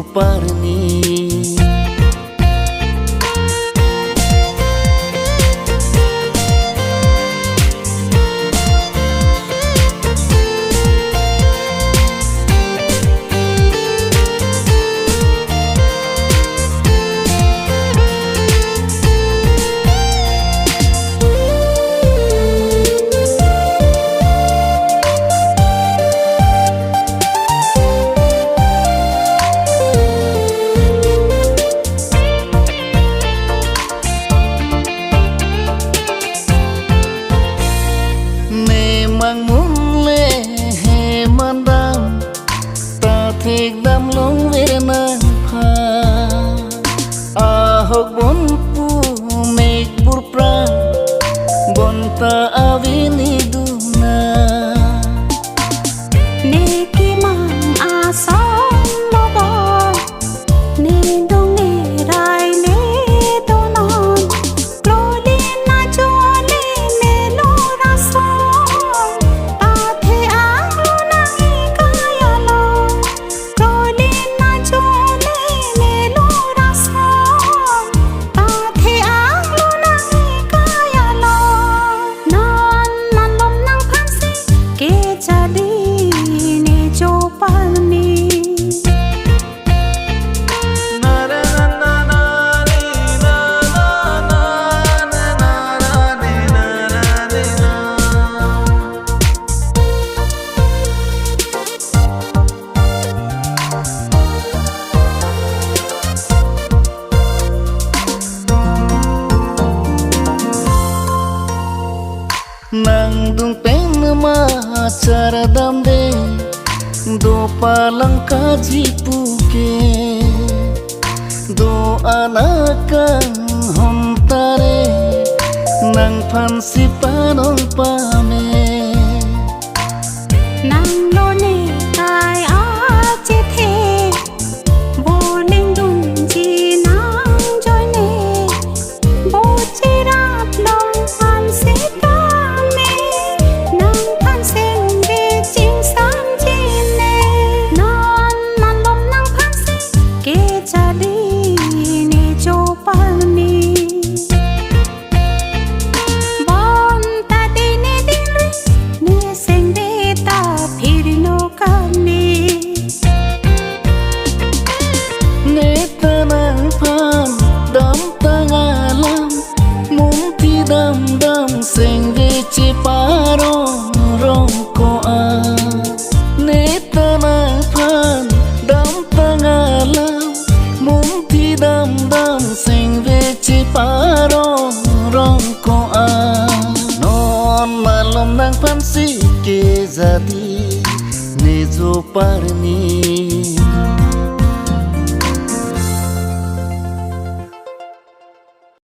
parni mang muốn lệ hè man đam ta thiệt đam lông về nàng pha hok bon pu make burpra bon ta avini duna ne ki mang asa mo bo ne dong ne rai ne to non lo le na cho le ne lo ra so nang dung pen ma cara dam de do palang kaji puke do anakan hontare nang fansi panong pame nang lo ne kai a che the bo ning dun ji nang joy ne bo che rap long fan se dam dam sing ve chi paro rong ko a ne tana phan dam tangala mum ti dam dam sing ve chi paro rong ko a non malom nang phan si ke jadi ne jo parni